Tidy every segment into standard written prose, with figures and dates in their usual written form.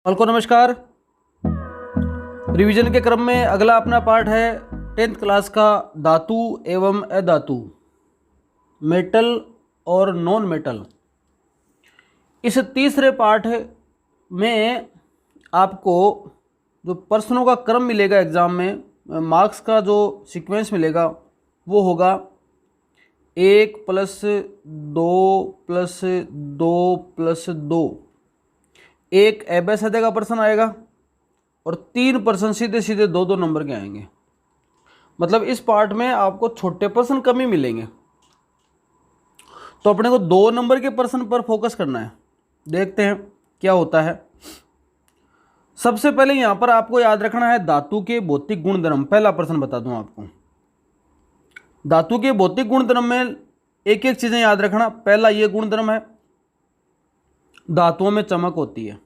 All को नमस्कार। Revision के क्रम में अगला अपना पार्ट है 10th क्लास का धातु एवं अधातु, मेटल और नॉन मेटल। इस तीसरे पार्ट में आपको जो प्रश्नों का क्रम मिलेगा एग्ज़ाम में, मार्क्स का जो सीक्वेंस मिलेगा वो होगा 1 + 2 + 2 + 2। एक एबे सदे का प्रश्न आएगा और 3 प्रश्न सीधे सीधे 2-2 नंबर के आएंगे। मतलब इस पार्ट में आपको छोटे प्रश्न कम ही मिलेंगे, तो अपने को 2 नंबर के प्रश्न पर फोकस करना है। देखते हैं क्या होता है। सबसे पहले यहां पर आपको याद रखना है धातु के भौतिक गुणधर्म। पहला प्रश्न बता दूं आपको, धातु के भौतिक गुणधर्म में एक एक चीजें याद रखना। पहला ये गुणधर्म है, धातुओं में चमक होती है,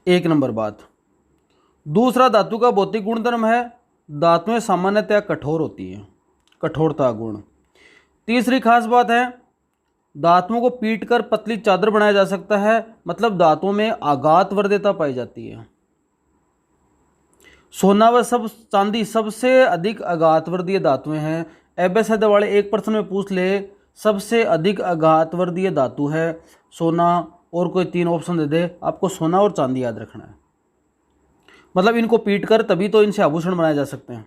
1 नंबर बात। दूसरा धातु का भौतिक गुणधर्म है, धातुएं सामान्यतया कठोर होती हैं, कठोरता गुण। तीसरी खास बात है, धातुओं को पीटकर पतली चादर बनाया जा सकता है, मतलब धातुओं में आघात वर्ध्यता पाई जाती है। सोना व सब चांदी सबसे अधिक आघातवर्धीय धातुएं हैं। एबेसद वाले एक प्रश्न में पूछ ले, सबसे अधिक आघातवर्धीय धातु है सोना, और कोई 3 ऑप्शन दे दे, आपको सोना और चांदी याद रखना है। मतलब इनको पीटकर तभी तो इनसे आभूषण बनाए जा सकते हैं।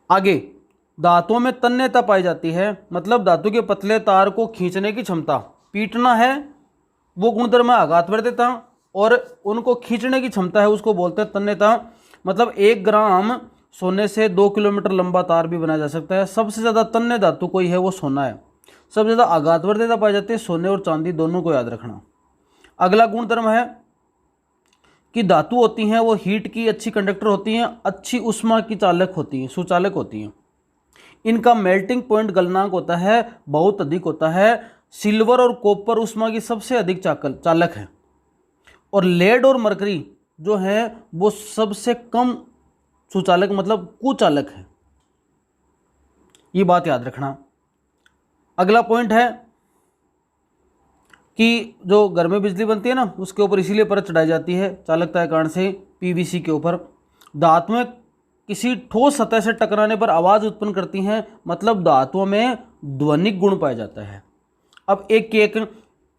आगे, धातुओं में तन्यता पाई जाती है, मतलब धातु के पतले तार को खींचने की क्षमता। पीटना है वो गुणधर्म है आघातवर्ध्यता, और उनको खींचने की क्षमता है उसको बोलते हैं तन्यता। मतलब 1 ग्राम सोने से 2 किलोमीटर लंबा तार भी बनाया जा सकता है। सबसे ज़्यादा तन्य धातु कोई है वो सोना है। सबसे ज़्यादा आघातवर्ध्यता पाई जाती है सोने और चांदी दोनों को याद रखना। अगला गुणधर्म है कि धातु होती हैं वो हीट की अच्छी कंडक्टर होती हैं, अच्छी उष्मा की चालक होती हैं, सुचालक होती हैं। इनका मेल्टिंग पॉइंट गलनांक होता है बहुत अधिक होता है। सिल्वर और कॉपर उष्मा की सबसे अधिक चालक है, और लेड और मरकरी जो है वो सबसे कम सुचालक मतलब कुचालक है। ये बात याद रखना। अगला पॉइंट है कि जो घर में बिजली बनती है ना, उसके ऊपर इसीलिए परत चढ़ाई जाती है चालकता के कारण से, पीवीसी के ऊपर। धातुएं किसी ठोस सतह से टकराने पर आवाज़ उत्पन्न करती हैं, मतलब धातुओं में ध्वनिक गुण पाया जाता है। अब एक एक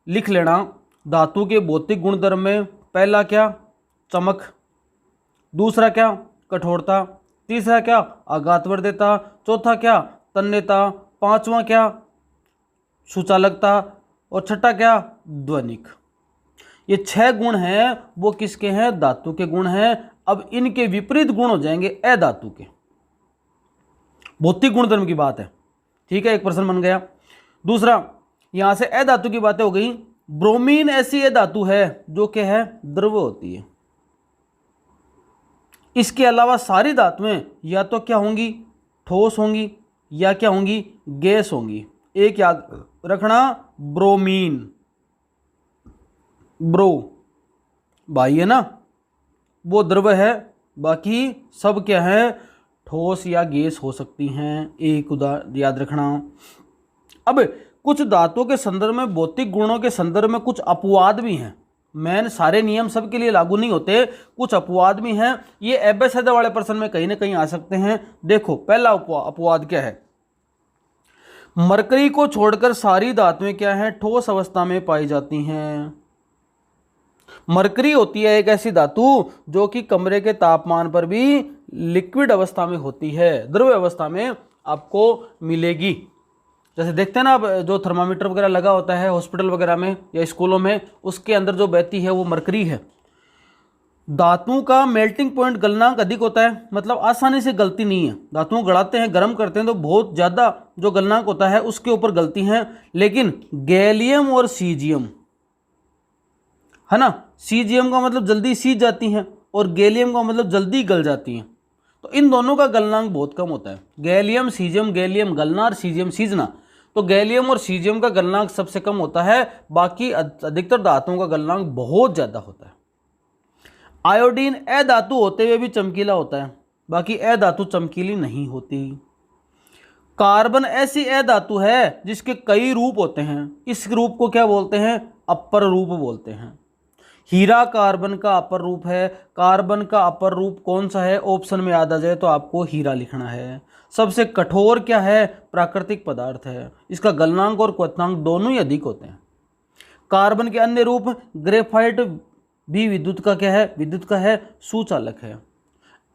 लिख लेना। धातु के भौतिक गुणधर्म में पहला क्या, चमक। दूसरा क्या, कठोरता। तीसरा क्या, आघातवर्ध्यता। चौथा क्या, तन्यता। पांचवा क्या, सुचालकता। और छठा क्या, ध्वनिक। ये 6 गुण हैं वो किसके हैं, धातु के गुण हैं। अब इनके विपरीत गुण हो जाएंगे अधातु के। भौतिक गुणधर्म की बात है, ठीक है, एक प्रश्न बन गया। दूसरा, यहां से अधातु की बातें हो गई। ब्रोमीन ऐसी अधातु है जो कि है द्रव होती है। इसके अलावा सारी धातुएं या तो क्या होंगी, ठोस होंगी, या क्या होंगी, गैस होंगी। एक याद रखना, ब्रोमीन, ब्रो भाई है ना, वो द्रव है, बाकी सब क्या है, ठोस या गैस हो सकती हैं। एक उदाहरण याद रखना। अब कुछ धातुओं के संदर्भ में, भौतिक गुणों के संदर्भ में कुछ अपवाद भी हैं। मैन सारे नियम सबके लिए लागू नहीं होते, कुछ अपवाद भी हैं। ये एबेसद वाले प्रश्न में कहीं ना कहीं आ सकते हैं। देखो, पहला अपवाद क्या है, मरकरी को छोड़कर सारी धातुएं क्या हैं, ठोस अवस्था में पाई जाती हैं। मरकरी होती है एक ऐसी धातु जो कि कमरे के तापमान पर भी लिक्विड अवस्था में होती है, द्रव अवस्था में आपको मिलेगी। जैसे देखते हैं ना आप, जो थर्मामीटर वगैरह लगा होता है हॉस्पिटल वगैरह में या स्कूलों में, उसके अंदर जो बहती है वो मरकरी है। धातुओं का मेल्टिंग पॉइंट गलनांक अधिक होता है, मतलब आसानी से गलती नहीं है। धातुओं गलाते हैं, गर्म करते हैं तो बहुत ज़्यादा जो गलनांक होता है उसके ऊपर गलती हैं। लेकिन गैलियम और सीजियम है ना, सीजियम का मतलब जल्दी सीज जाती हैं और गैलियम का मतलब जल्दी गल जाती हैं। तो इन दोनों का गलनांक बहुत कम होता है। गैलियम सीजियम, गैलियम गलना और सीजियम सीजना, तो गैलियम और सीजियम का गलनांक सबसे कम होता है। बाकी अधिकतर धातुओं का गलनांक बहुत ज़्यादा होता है। आयोडीन अधातु होते हुए भी चमकीला होता है, बाकी अधातु चमकीली नहीं होती। कार्बन ऐसी अधातु है जिसके कई रूप होते हैं। इस रूप को क्या बोलते हैं, अपर रूप बोलते हैं। हीरा कार्बन का अपर रूप है। कार्बन का अपर रूप कौन सा है? ऑप्शन में याद आ जाए तो आपको हीरा लिखना है। सबसे कठोर क्या है? प्राकृतिक पदार्थ है। इसका गलनांक और क्वथनांक दोनों ही अधिक होते हैं। कार्बन के अन्य रूप ग्रेफाइट भी विद्युत का क्या है? विद्युत का है, सुचालक है।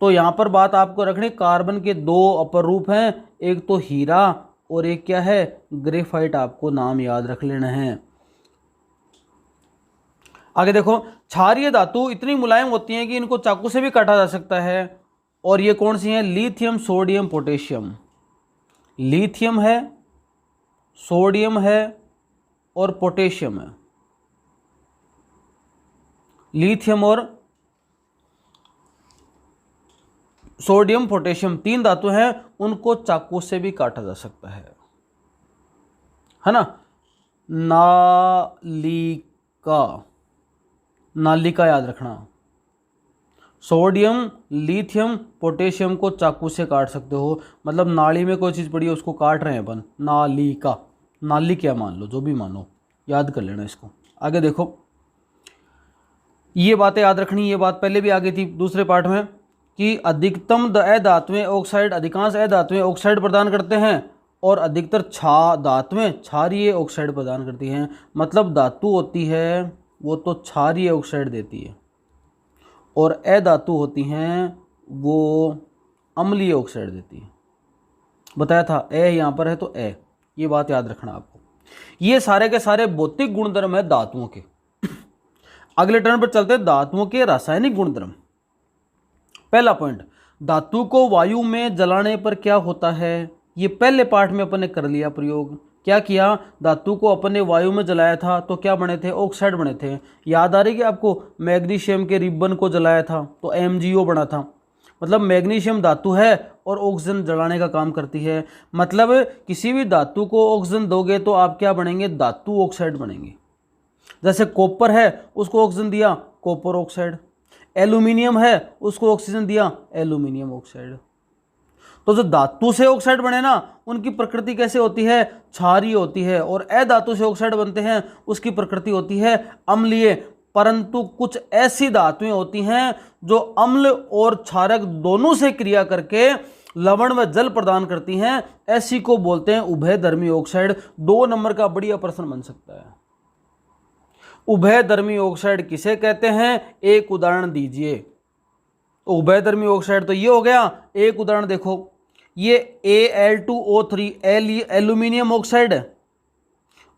तो यहां पर बात आपको रखनी, कार्बन के दो अपर रूप हैं, एक तो हीरा और एक क्या है? ग्रेफाइट। आपको नाम याद रख लेना है। आगे देखो, क्षारीय धातु इतनी मुलायम होती हैं कि इनको चाकू से भी काटा जा सकता है। और ये कौन सी हैं? Lithium, sodium, potassium. लिथियम है, सोडियम है और पोटेशियम है। लिथियम और सोडियम, पोटेशियम तीन धातु हैं, उनको चाकू से भी काटा जा सकता है ना। नालिका, नालिका याद रखना। सोडियम, लिथियम, पोटेशियम को चाकू से काट सकते हो, मतलब नाली में कोई चीज़ पड़ी है उसको काट रहे हैं अपन, नालिका। नाली क्या मान लो, जो भी मानो, याद कर लेना इसको। आगे देखो, ये बातें याद रखनी। ये बात पहले भी आ गई थी दूसरे पार्ट में कि अधिकतम अधातुएं ऑक्साइड, अधिकांश अधातुएं ऑक्साइड प्रदान करते हैं और अधिकतर धातुएं क्षारीय ऑक्साइड प्रदान करती हैं। मतलब धातु होती है वो तो क्षारीय ऑक्साइड देती है और अधातु होती हैं वो अम्लीय ऑक्साइड देती है। बताया था, ए यहाँ पर है तो ए, ये बात याद रखना आपको। ये सारे के सारे भौतिक गुणधर्म है धातुओं के। अगले टर्न पर चलते हैं, धातुओं के रासायनिक गुणधर्म। पहला पॉइंट, धातु को वायु में जलाने पर क्या होता है? ये पहले पार्ट में अपन ने कर लिया प्रयोग। क्या किया? धातु को अपन ने वायु में जलाया था तो क्या बने थे? ऑक्साइड बने थे। याद आ रही है आपको? मैग्नीशियम के रिबन को जलाया था तो MgO बना था। मतलब मैग्नीशियम धातु है और ऑक्सीजन जलाने का काम करती है। मतलब किसी भी धातु को ऑक्सीजन दोगे तो आप क्या बनेंगे? धातु ऑक्साइड बनेंगे। जैसे कॉपर है, उसको ऑक्सीजन दिया, कॉपर ऑक्साइड। एल्यूमिनियम है, उसको ऑक्सीजन दिया, एल्यूमिनियम ऑक्साइड। तो जो धातु से ऑक्साइड बने ना, उनकी प्रकृति कैसे होती है? क्षारीय होती है। और अधातु से ऑक्साइड बनते हैं, उसकी प्रकृति होती है अम्लीय। परंतु कुछ ऐसी धातुएं होती हैं जो अम्ल और क्षारक दोनों से क्रिया करके लवण व जल प्रदान करती हैं, ऐसी को बोलते हैं उभयधर्मी ऑक्साइड। 2 नंबर का बढ़िया प्रश्न बन सकता है। उभयधर्मी ऑक्साइड किसे कहते हैं? एक उदाहरण दीजिए। तो उभयधर्मी ऑक्साइड तो ये हो गया। एक उदाहरण देखो, ये Al2O3 एल्यूमिनियम ऑक्साइड है।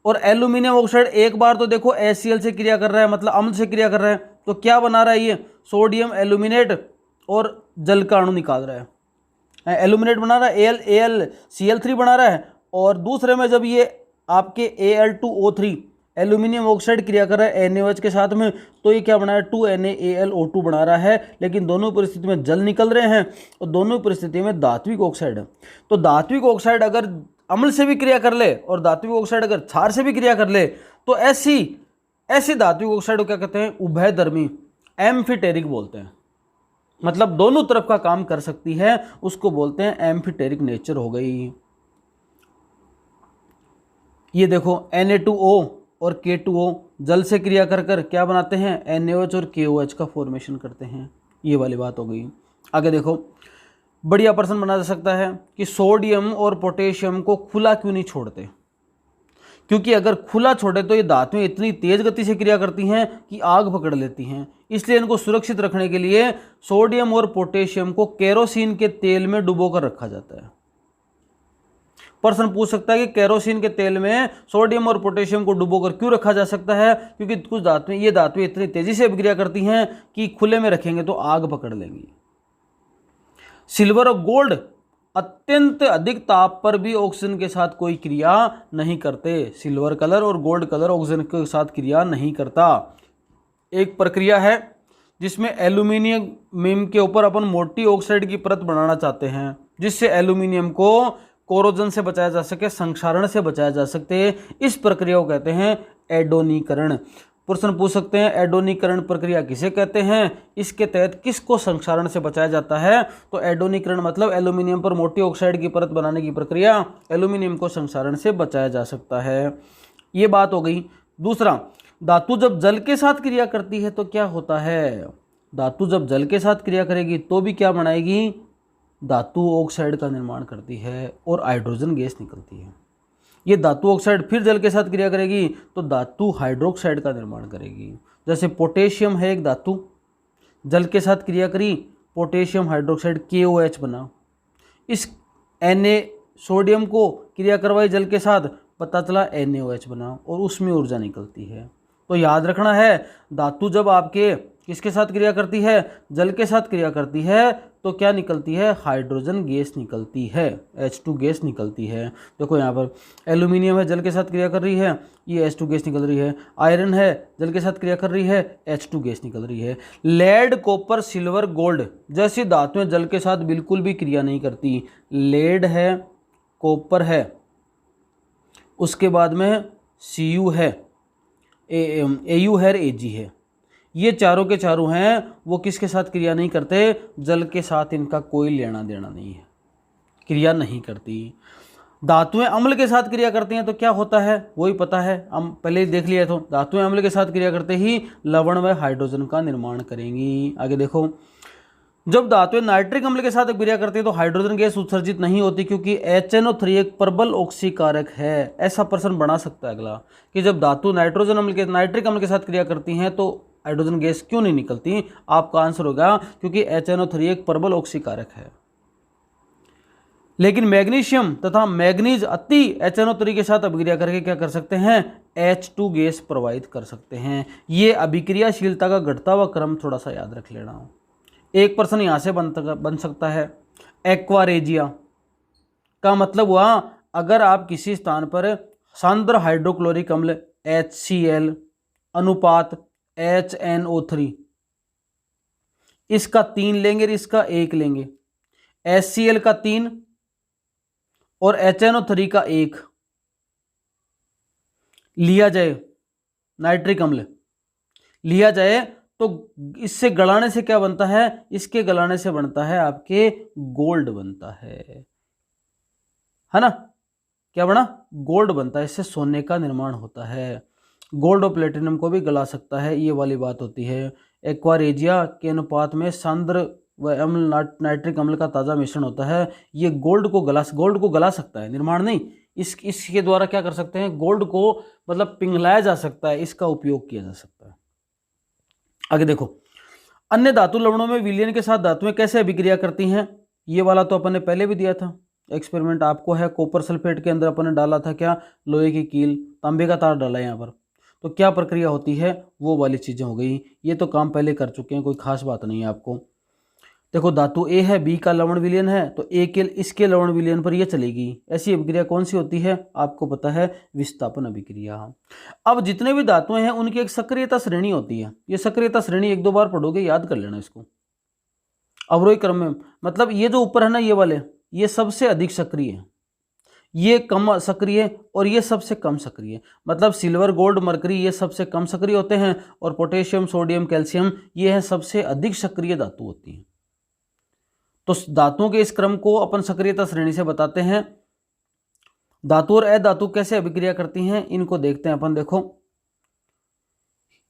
और एल्यूमिनियम ऑक्साइड एक बार तो देखो HCl से क्रिया कर रहा है, मतलब अम्ल से क्रिया कर रहा है। तो क्या बना रहा है? ये सोडियम एल्यूमिनेट और जल का अणु निकाल रहा है। एल्यूमिनेट बना रहा है, AlCl3 बना रहा है। और दूसरे में जब ये आपके Al2O3 एल्यूमिनियम ऑक्साइड क्रिया कर रहा है NaOH के साथ में, तो ये क्या बना है? 2NaAlO2 बना रहा है। लेकिन दोनों परिस्थिति में जल निकल रहे हैं और दोनों परिस्थिति में धात्विक ऑक्साइड है। तो धात्विक ऑक्साइड अगर अम्ल से भी क्रिया कर ले और धात्विक ऑक्साइड अगर क्षार से भी क्रिया कर ले, तो ऐसी धात्विक ऑक्साइड को क्या कहते हैं? उभयधर्मी, एम्फिटेरिक बोलते हैं। मतलब दोनों तरफ का काम कर सकती है, उसको बोलते हैं एम्फिटेरिक नेचर हो गई। ये देखो, Na2O और K2O जल से क्रिया कर कर क्या बनाते हैं? NaOH और KOH का फॉर्मेशन करते हैं। ये वाली बात हो गई। आगे देखो, बढ़िया प्रश्न बना जा सकता है कि सोडियम और पोटेशियम को खुला क्यों नहीं छोड़ते? क्योंकि अगर खुला छोड़े तो ये धातुएं इतनी तेज गति से क्रिया करती हैं कि आग पकड़ लेती हैं। इसलिए इनको सुरक्षित रखने के लिए सोडियम और पोटेशियम को केरोसिन के तेल में डुबोकर रखा जाता है। प्रश्न पूछ सकता है कि केरोसिन के तेल में सोडियम और पोटेशियम को डुबोकर क्यों रखा जा सकता है? क्योंकि कुछ धातुएं, ये धातुएं इतनी तेजी से अभिक्रिया करती हैं कि खुले में रखेंगे तो आग पकड़ लेंगी। सिल्वर और गोल्ड अत्यंत अधिक ताप पर भी ऑक्सीजन के साथ कोई क्रिया नहीं करते। सिल्वर कलर और गोल्ड कलर ऑक्सीजन के साथ क्रिया नहीं करता। एक प्रक्रिया है जिसमें एल्यूमिनियम के ऊपर अपन मोटी ऑक्साइड की परत बनाना चाहते हैं, जिससे एल्यूमिनियम को कोरोजन से बचाया जा सके, संक्षारण से बचाया जा सके। इस प्रक्रिया को कहते हैं एडोनीकरण। प्रश्न पूछ सकते हैं, एडोनीकरण प्रक्रिया किसे कहते हैं? इसके तहत किसको संक्षारण से बचाया जाता है? तो एडोनीकरण मतलब एल्यूमिनियम पर मोटी ऑक्साइड की परत बनाने की प्रक्रिया, एल्यूमिनियम को संक्षारण से बचाया जा सकता है। ये बात हो गई। दूसरा, धातु जब जल के साथ क्रिया करती है तो क्या होता है, धातु जब जल के साथ क्रिया करेगी तो भी क्या बनाएगी, धातु ऑक्साइड का निर्माण करती है और हाइड्रोजन गैस निकलती है। ये धातु ऑक्साइड फिर जल के साथ क्रिया करेगी तो धातु हाइड्रोक्साइड का निर्माण करेगी। जैसे पोटेशियम है एक धातु, जल के साथ क्रिया करी, पोटेशियम हाइड्रोक्साइड KOH बना। इस Na सोडियम को क्रिया करवाई जल के साथ, पता चला NaOH बना और उसमें ऊर्जा निकलती है। तो याद रखना है, धातु जब आपके किसके साथ क्रिया करती है, जल के साथ क्रिया करती है तो क्या निकलती है, हाइड्रोजन गैस निकलती है, H2 गैस निकलती है। देखो यहाँ पर एल्यूमिनियम है, जल के साथ क्रिया कर रही है, ये H2 गैस निकल रही है। आयरन है, जल के साथ क्रिया कर रही है, H2 गैस निकल रही है। लेड, कॉपर, सिल्वर, गोल्ड जैसी धातुएं जल के साथ बिल्कुल भी क्रिया नहीं करती। लेड है, कॉपर है, उसके बाद में Cu है, Au है, Ag है, ये चारों के चारों हैं, वो किसके साथ क्रिया नहीं करते, जल के साथ इनका कोई लेना देना नहीं है, क्रिया नहीं करती। धातुएं अम्ल के साथ क्रिया करती हैं तो क्या होता है, वही पता है, हम पहले ही देख लिया। तो धातुएं अम्ल के साथ क्रिया करते ही लवण व हाइड्रोजन का निर्माण करेंगी। आगे देखो, जब धातुएं नाइट्रिक अम्ल के साथ क्रिया करती है तो हाइड्रोजन गैस उत्सर्जित नहीं होती क्योंकि HNO3 एक प्रबल ऑक्सीकारक है। ऐसा प्रश्न बना सकता है अगला कि जब धातु नाइट्रिक अम्ल के साथ क्रिया करती हैं तो हाइड्रोजन गैस क्यों नहीं निकलती। आपका आंसर होगा क्योंकि HNO3 एक प्रबल ऑक्सीकारक है। लेकिन मैग्नीशियम तथा मैग्नीज अति HNO3 के साथ अभिक्रिया करके क्या कर सकते हैं, H2 गैस प्रवाहित कर सकते हैं। ये अभिक्रियाशीलता का घटता हुआ क्रम थोड़ा सा याद रख लेना। एक प्रश्न यहां से बन सकता है, एक्वारेजिया का मतलब हुआ अगर आप किसी स्थान पर सांद्र हाइड्रोक्लोरिक अम्ल HCl अनुपात HNO3 इसका 3 लेंगे, इसका 1 लेंगे, HCl का 3 और HNO3 का 1 लिया जाए, नाइट्रिक अम्ल लिया जाए तो इससे गलाने से क्या बनता है, इसके गलाने से बनता है आपके गोल्ड बनता है ना। क्या बना, गोल्ड बनता है, इससे सोने का निर्माण होता है। गोल्ड और प्लेटिनम को भी गला सकता है, ये वाली बात होती है। एक्वारेजिया के अनुपात में सांद्र व अम्ल नाइट्रिक अम्ल का ताज़ा मिश्रण होता है, ये गोल्ड को गला सकता है, निर्माण नहीं। इसके द्वारा क्या कर सकते हैं, गोल्ड को मतलब पिघलाया जा सकता है, इसका उपयोग किया जा सकता है। आगे देखो, अन्य धातु लवणों में विलयन के साथ धातुएं कैसे अभिक्रिया करती हैं, ये वाला तो अपन ने पहले भी दिया था एक्सपेरिमेंट आपको है। कॉपर सल्फेट के अंदर अपन ने डाला था क्या, लोहे की कील, तांबे का तार डाला है यहाँ पर, तो क्या प्रक्रिया होती है, वो वाली चीज़ें हो गई। ये तो काम पहले कर चुके हैं, कोई खास बात नहीं है आपको। देखो, धातु A है, B का लवण विलयन है तो A के इसके लवण विलयन पर ये चलेगी। ऐसी अभिक्रिया कौन सी होती है, आपको पता है, विस्थापन अभिक्रिया। अब जितने भी धातुएं हैं उनकी एक सक्रियता श्रेणी होती है। ये सक्रियता श्रेणी 1-2 बार पढ़ोगे, याद कर लेना इसको अवरोही क्रम में। मतलब ये जो ऊपर है ना, ये वाले, ये सबसे अधिक सक्रिय है, ये कम सक्रिय और ये सबसे कम सक्रिय। मतलब सिल्वर, गोल्ड, मरकरी ये सबसे कम सक्रिय होते हैं और पोटेशियम, सोडियम, कैल्शियम ये है सबसे अधिक सक्रिय धातु होती हैं। तो धातुओं के इस क्रम को अपन सक्रियता श्रेणी से बताते हैं। धातु और अधातु कैसे अभिक्रिया करती हैं, इनको देखते हैं अपन। देखो,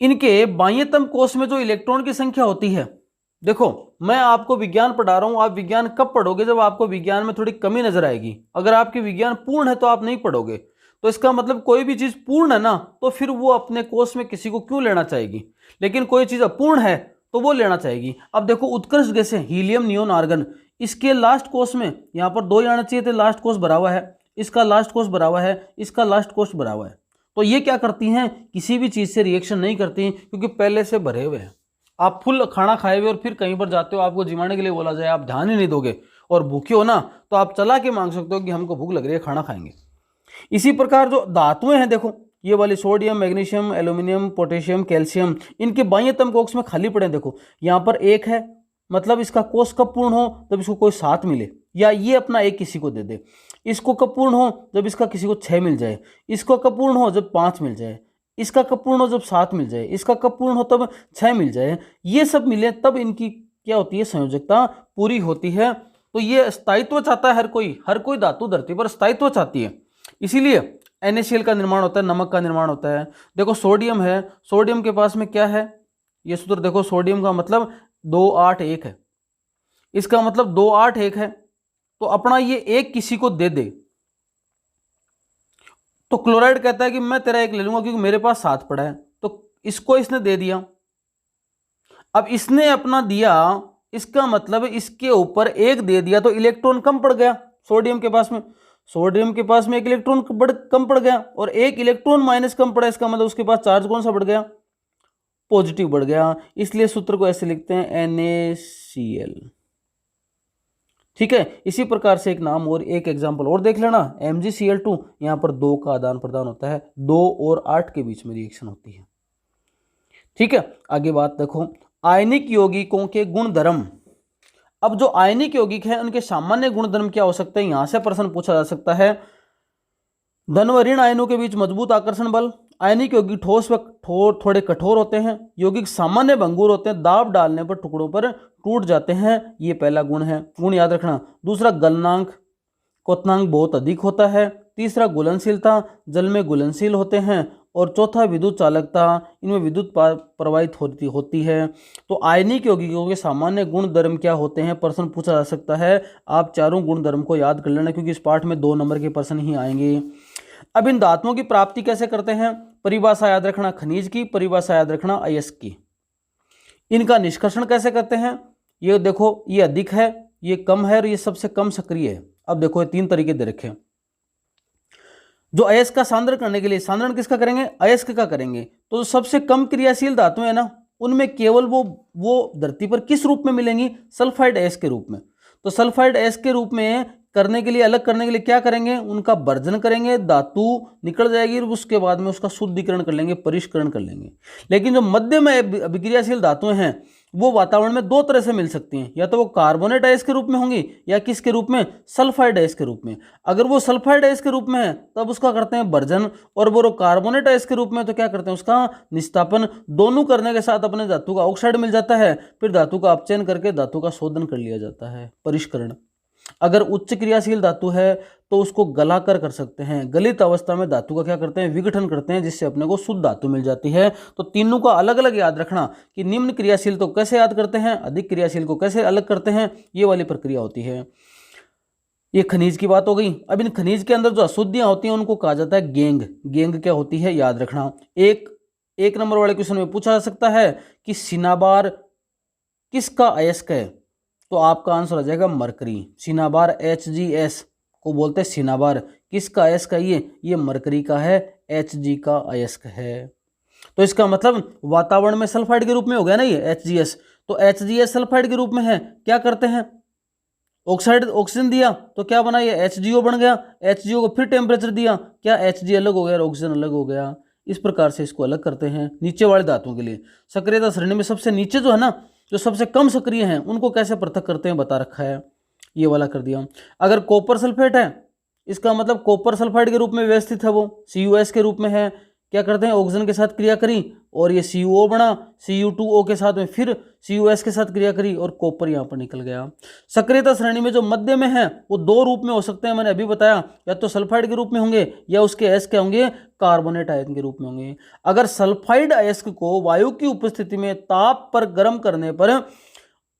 इनके बाह्यतम कोश में जो इलेक्ट्रॉन की संख्या होती है, देखो मैं आपको विज्ञान पढ़ा रहा हूं, आप विज्ञान कब पढ़ोगे, जब आपको विज्ञान में थोड़ी कमी नजर आएगी। अगर आपकी विज्ञान पूर्ण है तो आप नहीं पढ़ोगे। तो इसका मतलब कोई भी चीज पूर्ण है ना, तो फिर वो अपने कोश में किसी को क्यों लेना चाहेगी, लेकिन कोई चीज अपूर्ण है तो वो लेना चाहेगी। अब देखो, उत्कृष्ट गैसें हीलियम, नियोन, आर्गन, इसके लास्ट कोश में यहाँ पर 2 आना चाहिए थे, लास्ट कोश भरा हुआ है, इसका लास्ट कोश भरा हुआ है, इसका लास्ट कोश भरा हुआ है। तो ये क्या करती हैं, किसी भी चीज से रिएक्शन नहीं करती क्योंकि पहले से भरे हुए हैं। आप फुल खाना खाए हुए और फिर कहीं पर जाते हो, आपको जिमाने के लिए बोला जाए, आप ध्यान ही नहीं दोगे और भूखे हो ना, तो आप चला के मांग सकते हो कि हमको भूख लग रही है, खाना खाएंगे। इसी प्रकार जो धातुएं हैं, देखो ये वाली sodium, magnesium, aluminium, potassium, calcium, इनके बाह्यतम कोश में खाली पड़े। देखो यहाँ पर 1 है, मतलब इसका कोश कब पूर्ण हो, जब इसको कोई 7 मिले, या ये अपना 1 किसी को दे दे। इसको कब पूर्ण हो, जब इसका किसी को 6 मिल जाए। इसको कब पूर्ण हो, जब 5 मिल जाए। इसका कब पूर्ण हो, जब 7 मिल जाए। इसका कब पूर्ण हो, तब 6 मिल जाए। ये सब मिले तब इनकी क्या होती है, संयोजकता पूरी होती है। तो ये स्थायित्व चाहता है हर कोई धातु धरती पर स्थायित्व चाहती है। इसीलिए NaCl का निर्माण होता है, नमक का निर्माण होता है। देखो सोडियम है, सोडियम के पास में क्या है, ये सूत्र देखो, सोडियम का मतलब 281 है, इसका मतलब 281 है, तो अपना ये एक किसी को दे दे, तो क्लोराइड कहता है कि मैं तेरा एक ले लूंगा क्योंकि मेरे पास 7 पड़ा है, तो इसको इसने दे दिया। अब इसने अपना दिया, इसका मतलब इसके ऊपर एक दे दिया तो इलेक्ट्रॉन कम पड़ गया सोडियम के पास में, सोडियम के पास में एक इलेक्ट्रॉन कम पड़ गया, और एक इलेक्ट्रॉन माइनस कम पड़ा, इसका मतलब उसके पास चार्ज कौन सा बढ़ गया, पॉजिटिव बढ़ गया। इसलिए सूत्र को ऐसे लिखते हैं NaCl। ठीक है, इसी प्रकार से एक नाम और एक एग्जांपल और देख लेना, MgCl2, यहां पर 2 का आदान प्रदान होता है, 2 और 8 के बीच में रिएक्शन होती है। ठीक है, आगे बात देखो, आयनिक यौगिकों के गुणधर्म। अब जो आयनिक यौगिक है उनके सामान्य गुणधर्म क्या हो सकते हैं, यहां से प्रश्न पूछा जा सकता है। धन व ऋण आयनों के बीच मजबूत आकर्षण बल, आयनिक यौगिक ठोस व थोड़े कठोर होते हैं, यौगिक सामान्य भंगुर होते हैं, दाब डालने पर टुकड़ों पर टूट जाते हैं, ये पहला गुण है, गुण याद रखना। दूसरा गलनांक, क्वथनांक बहुत अधिक होता है। तीसरा घुलनशीलता, जल में घुलनशील होते हैं। और चौथा विद्युत चालकता, इनमें विद्युत प्रवाहित होती है। तो आयनिक यौगिकों के सामान्य गुणधर्म क्या होते हैं, प्रश्न पूछा जा सकता है। आप चारों गुणधर्म को याद कर लेना क्योंकि इस पाठ में 2 नंबर के प्रश्न ही आएंगे। अब इन धातुओं की प्राप्ति कैसे करते हैं, परिभाषा याद रखना खनिज की, परिभाषा याद रखना अयस्क की। इनका निष्कर्षण कैसे करते हैं, ये देखो, ये अधिक है, ये कम है और ये सबसे कम सक्रिय है। अब देखो ये 3 तरीके दे रखे हैं। जो अयस्क का सांद्रण करने के लिए, सांद्रण किसका करेंगे, अयस्क का करेंगे। तो सबसे कम क्रियाशील धातु है ना, उनमें केवल वो धरती पर किस रूप में मिलेंगी, सल्फाइड अयस्क के रूप में। तो सल्फाइड अयस्क के रूप में करने के लिए, अलग करने के लिए क्या करेंगे, उनका वर्जन करेंगे, धातु निकल जाएगी और उसके बाद में उसका शुद्धिकरण कर लेंगे, परिष्करण कर लेंगे। लेकिन जो मध्य में अभिक्रियाशील धातुएं हैं वो वातावरण में 2 तरह से मिल सकती हैं, या तो वो कार्बोनेट अयस्क के रूप में होंगी या किसके रूप में, सल्फाइड अयस्क के रूप में। अगर वो सल्फाइड अयस्क के रूप में है तब उसका करते हैं वर्जन, और वो कार्बोनेट अयस्क के रूप में तो क्या करते हैं, उसका निस्तापन। दोनों करने के साथ अपने धातु का ऑक्साइड मिल जाता है, फिर धातु का अपचयन करके धातु का शोधन कर लिया जाता है, परिष्करण। अगर उच्च क्रियाशील धातु है तो उसको गलाकर कर सकते हैं, गलित अवस्था में धातु का क्या करते हैं, विघटन करते हैं, जिससे अपने को शुद्ध धातु मिल जाती है। तो तीनों का अलग अलग याद रखना कि निम्न क्रियाशील तो कैसे याद करते हैं, अधिक क्रियाशील को कैसे अलग करते हैं, ये वाली प्रक्रिया होती है। ये खनिज की बात हो गई। अब इन खनिज के अंदर जो अशुद्धियां होती हैं उनको कहा जाता है गेंग। गेंग क्या होती है, याद रखना। एक नंबर वाले क्वेश्चन में पूछा जा सकता है कि सिनाबार किसका अयस्क है, तो आपका आंसर आ जाएगा मरकरी। सिनाबार HgS को बोलते हैं सिनाबार, किसका अयस्क है ये मरकरी का है, Hg का अयस्क है। तो इसका मतलब वातावरण में सल्फाइड के रूप में हो गया ना ये HgS, तो HgS सल्फाइड के रूप में है, क्या करते हैं, ऑक्साइड ऑक्सीजन दिया तो क्या बना, ये HgO बन गया, HgO को फिर टेम्परेचर दिया, क्या Hg अलग हो गया और ऑक्सीजन अलग हो गया। इस प्रकार से इसको अलग करते हैं। नीचे वाले धातुओं के लिए सक्रियता श्रेणी में सबसे नीचे जो है ना, जो सबसे कम सक्रिय हैं उनको कैसे पृथक करते हैं बता रखा है, ये वाला कर दिया। अगर कॉपर सल्फेट है, इसका मतलब कॉपर सल्फाइड के रूप में व्यवस्थित है, वो CuS के रूप में है, क्या करते हैं, ऑक्सीजन के साथ क्रिया करी और ये CuO बना, Cu2O के साथ में फिर CuS के साथ क्रिया करी और कॉपर यहाँ पर निकल गया। सक्रियता श्रेणी में जो मध्य में है वो 2 रूप में हो सकते हैं, मैंने अभी बताया, या तो सल्फाइड के रूप में होंगे या उसके अयस्क क्या होंगे, कार्बोनेट आयन के रूप में होंगे। अगर सल्फाइड अयस्क को वायु की उपस्थिति में ताप पर गर्म करने पर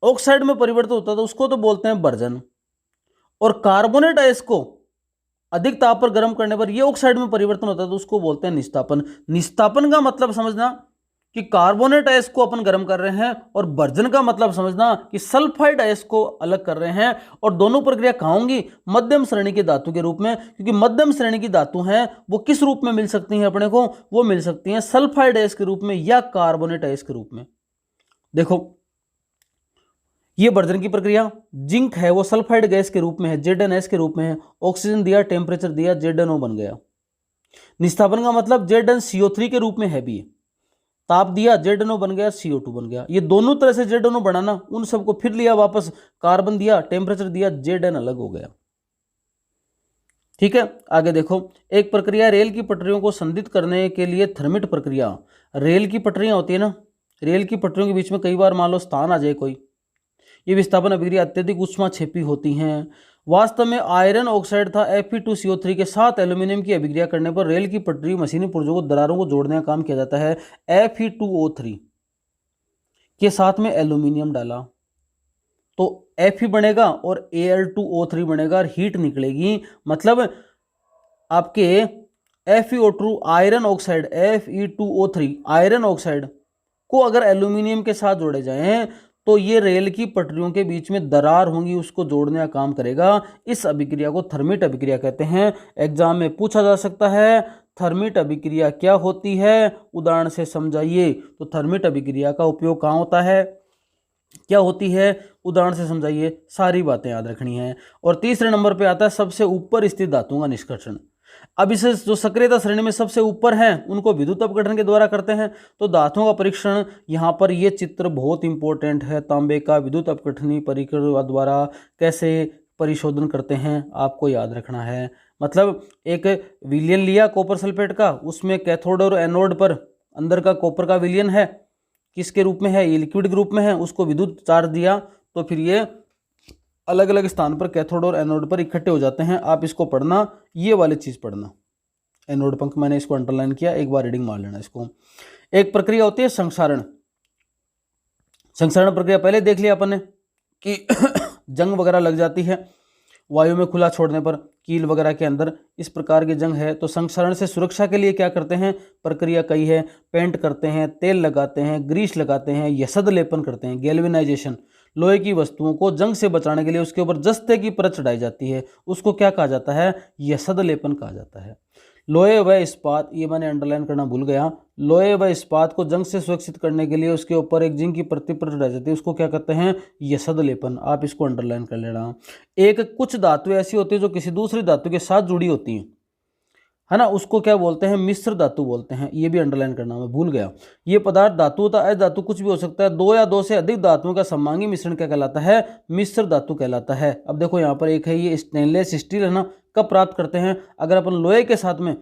ऑक्साइड में परिवर्तित होता है तो उसको तो बोलते हैं वर्जन, और कार्बोनेट अयस्क को अधिक ताप पर गर्म करने पर ये ऑक्साइड में परिवर्तन होता है तो उसको बोलते हैं निस्तापन। निस्तापन का मतलब समझना कि कार्बोनेट अयस्क को अपन गर्म कर रहे हैं, और वर्जन का मतलब समझना कि सल्फाइड अयस्क को अलग कर रहे हैं। और दोनों प्रक्रिया कहाँ होंगी, मध्यम श्रेणी की धातु के रूप में, क्योंकि मध्यम श्रेणी की धातु हैं वो किस रूप में मिल सकती हैं अपने को, वो मिल सकती हैं सल्फाइड अयस्क के रूप में या कार्बोनेट अयस्क के रूप में। देखो ये वर्जन की प्रक्रिया, जिंक है वो सल्फाइड गैस के रूप में है, ZnS के रूप में है, ऑक्सीजन दिया, टेम्परेचर दिया, ZnO बन गया। निस्तापन का मतलब ZnCO3 के रूप में है भी, ताप दिया, ZnO बन गया, CO2 बन गया। ये दोनों तरह से ZnO बनाना, उन सबको फिर लिया वापस, कार्बन दिया, टेम्परेचर दिया, Zn अलग हो गया। ठीक है, आगे देखो, एक प्रक्रिया रेल की पटरियों को संदिग्ध करने के लिए थर्मिट प्रक्रिया। रेल की पटरियां होती है ना, रेल की पटरियों के बीच में कई बार मान लो स्थान आ जाए कोई, ये विस्थापन अभिक्रिया अत्यधिक ऊष्माक्षेपी होती हैं। वास्तव में आयरन ऑक्साइड था Fe2CO3 के साथ एल्यूमिनियम की अभिक्रिया करने पर रेल की पटरी, मशीनी पुर्जों को, दरारों को जोड़ने का काम किया जाता है। Fe2O3 के साथ में एल्यूमिनियम डाला तो Fe बनेगा और Al2O3 बनेगा और हीट निकलेगी। मतलब आपके FeO2 iron oxide, Fe2O3 iron oxide को अगर एल्यूमिनियम के साथ जोड़े जाएं तो ये रेल की पटरियों के बीच में दरार होंगी, उसको जोड़ने का काम करेगा। इस अभिक्रिया को थर्मिट अभिक्रिया कहते हैं। एग्जाम में पूछा जा सकता है थर्मिट अभिक्रिया क्या होती है, उदाहरण से समझाइए। तो थर्मिट अभिक्रिया का उपयोग कहाँ होता है, क्या होती है, उदाहरण से समझाइए, सारी बातें याद रखनी है। और तीसरे नंबर पे आता है सबसे ऊपर स्थित धातुओं का निष्कर्षण। अब इसे जो सक्रियता श्रेणी में सबसे ऊपर हैं उनको विद्युत अपघटन के द्वारा करते हैं। तो धातुओं का परीक्षण, यहाँ पर ये चित्र बहुत इंपॉर्टेंट है। तांबे का विद्युत अपघटनी प्रक्रिया द्वारा कैसे परिशोधन करते हैं आपको याद रखना है। मतलब एक विलयन लिया कॉपर सल्फेट का, उसमें कैथोड और एनोड पर अंदर का कॉपर का विलयन है, किसके रूप में है, ये लिक्विड के रूप में है, उसको विद्युत चार्ज दिया तो फिर ये अलग अलग स्थान पर कैथोड और एनोड पर इकट्ठे हो जाते हैं। आप इसको पढ़ना, ये वाली चीज़ पढ़ना, एनोड पंख मैंने इसको अंडरलाइन किया, एक बार रीडिंग मार लेना इसको। एक प्रक्रिया होती है संक्षारण। संक्षारण प्रक्रिया पहले देख लिया अपन ने कि जंग वगैरह लग जाती है वायु में खुला छोड़ने पर, कील वगैरह के अंदर इस प्रकार की जंग है। तो संक्षारण से सुरक्षा के लिए क्या करते हैं, प्रक्रिया कई है। पेंट करते हैं, तेल लगाते हैं, ग्रीस लगाते हैं, यसद लेपन करते हैं, गैल्वेनाइजेशन। लोहे की वस्तुओं को जंग से बचाने के लिए उसके ऊपर जस्ते की परत चढ़ाई जाती है, उसको क्या कहा जाता है, यसद लेपन कहा जाता है। लोहे व इस्पात, ये मैंने अंडरलाइन करना भूल गया, लोहे व इस्पात को जंग से सुरक्षित करने के लिए उसके ऊपर एक जिंक की परत चढ़ाई जाती है, उसको क्या कहते हैं, यसद लेपन। आप इसको अंडरलाइन कर लेना। एक कुछ धातुएं ऐसी होती है जो किसी दूसरी धातु के साथ जुड़ी होती हैं, है ना, उसको क्या बोलते हैं, मिश्र धातु बोलते हैं। ये भी अंडरलाइन करना मैं भूल गया। ये पदार्थ धातु होता है, धातु कुछ भी हो सकता है। दो या दो से अधिक धातुओं का समांगी मिश्रण क्या कहलाता है, मिश्र धातु कहलाता है। अब देखो यहाँ पर एक है ये स्टेनलेस स्टील, है ना, कब प्राप्त करते हैं, अगर अपन लोहे के साथ में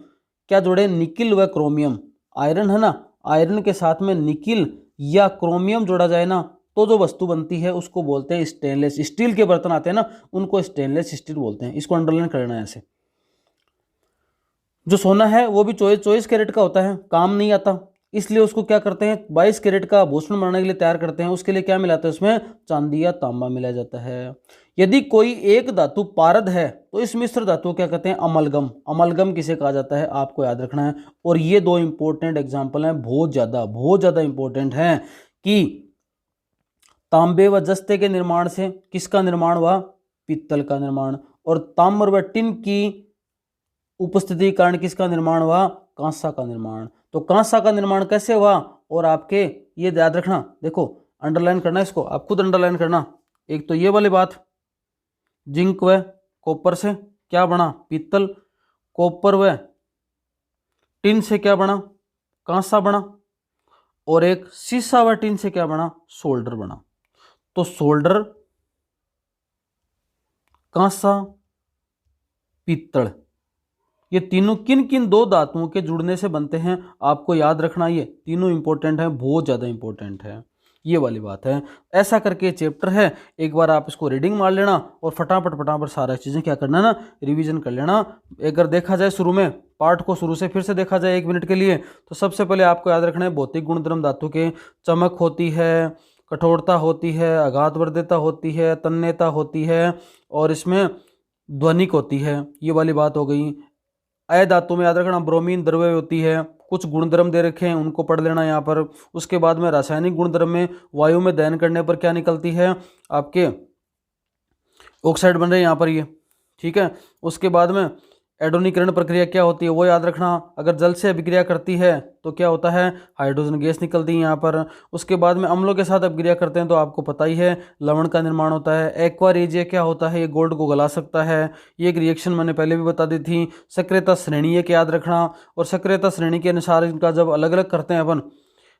क्या जोड़े, निकिल व क्रोमियम, आयरन है ना, आयरन के साथ में निकिल या क्रोमियम जोड़ा जाए ना, तो जो वस्तु बनती है उसको बोलते हैं स्टेनलेस। स्टील के बर्तन आते हैं ना, उनको स्टेनलेस स्टील बोलते हैं। इसको अंडरलाइन करना है ऐसे। जो सोना है वो भी 24 कैरेट का होता है, काम नहीं आता, इसलिए उसको क्या करते हैं, 22 कैरेट का आभूषण बनाने के लिए तैयार करते हैं। उसके लिए क्या मिलाते हैं, उसमें चांदी या तांबा मिलाया जाता है। यदि कोई एक धातु पारद है तो इस मिश्र धातु को क्या कहते हैं, अमलगम। अमलगम किसे कहा जाता है आपको याद रखना है। और ये दो इंपॉर्टेंट एग्जाम्पल हैं, बहुत ज़्यादा इंपॉर्टेंट हैं कि तांबे व जस्ते के निर्माण से किसका निर्माण हुआ, पीतल का निर्माण। और ताम्र व टिन की उपस्थिति के कारण किसका निर्माण हुआ, कांसा का निर्माण। तो कांसा का निर्माण कैसे हुआ, और आपके ये याद रखना, देखो अंडरलाइन करना इसको, आप खुद अंडरलाइन करना। एक तो ये वाली बात, जिंक व कॉपर से क्या बना, पीतल, कॉपर व टिन से क्या बना, कांसा बना, और एक सीसा व टिन से क्या बना, सोल्डर बना। तो सोल्डर, कांसा, पीतल, ये तीनों किन किन दो धातुओं के जुड़ने से बनते हैं आपको याद रखना। ये तीनों इंपॉर्टेंट हैं, बहुत ज़्यादा इंपॉर्टेंट है, ये वाली बात है। ऐसा करके चैप्टर है, एक बार आप इसको रीडिंग मार लेना और फटाफट सारा चीज़ें क्या करना ना, रिवीजन कर लेना। अगर देखा जाए शुरू में पार्ट को शुरू से फिर से देखा जाए 1 मिनट के लिए, तो सबसे पहले आपको याद रखना है भौतिक गुणधर्म धातु के, चमक होती है, कठोरता होती है, आघातवर्ध्यता होती है, तन्यता होती है, और इसमें ध्वनिक होती है, ये वाली बात हो गई। अय धातु में याद रखना ब्रोमीन द्रव्य होती है, कुछ गुणधर्म दे रखे हैं उनको पढ़ लेना यहाँ पर। उसके बाद में रासायनिक गुणधर्म में वायु में दहन करने पर क्या निकलती है, आपके ऑक्साइड बन रहे हैं यहाँ पर ये, ठीक है। उसके बाद में एडोनीकरण प्रक्रिया क्या होती है वो याद रखना, अगर जल से अभिक्रिया करती है तो क्या होता है, हाइड्रोजन गैस निकलती है यहाँ पर। उसके बाद में अम्लों के साथ अभिक्रिया करते हैं तो आपको पता ही है लवण का निर्माण होता है। एक्वा रेजिया क्या होता है, ये गोल्ड को गला सकता है, ये एक रिएक्शन मैंने पहले भी बता दी थी। सक्रियता श्रेणी एक याद रखना, और सक्रियता श्रेणी के अनुसार इनका जब अलग अलग करते हैं अपन,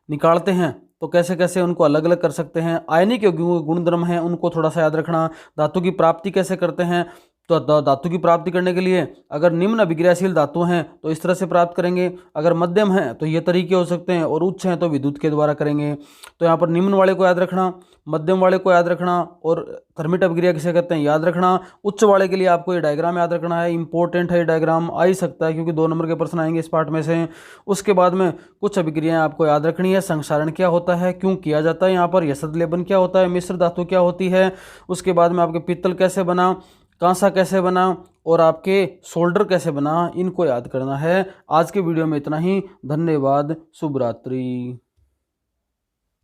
निकालते हैं तो कैसे कैसे उनको अलग अलग कर सकते हैं। आयनिक यौगिकों के गुणधर्म हैं उनको थोड़ा सा याद रखना। धातु की प्राप्ति कैसे करते हैं, तो धातु की प्राप्ति करने के लिए अगर निम्न अभिक्रियाशील धातु हैं तो इस तरह से प्राप्त करेंगे, अगर मध्यम हैं तो ये तरीके हो सकते हैं, और उच्च हैं तो विद्युत के द्वारा करेंगे। तो यहाँ पर निम्न वाले को याद रखना, मध्यम वाले को याद रखना, और थर्मिट अभिक्रिया किसे कहते हैं याद रखना। उच्च वाले के लिए आपको ये डायग्राम याद रखना है, इंपॉर्टेंट है ये डायग्राम, आ ही सकता है क्योंकि 2 नंबर के प्रश्न आएंगे इस पार्ट में से। उसके बाद में कुछ अभिक्रियाएं आपको याद रखनी है, संक्षारण क्या होता है, क्यों किया जाता है यहाँ पर, यसद लेपन क्या होता है, मिश्र धातु क्या होती है, उसके बाद में आपके पित्तल कैसे बना, कांसा कैसे बना, और आपके सोल्डर कैसे बना, इनको याद करना है। आज के वीडियो में इतना ही। धन्यवाद। शुभ रात्रि।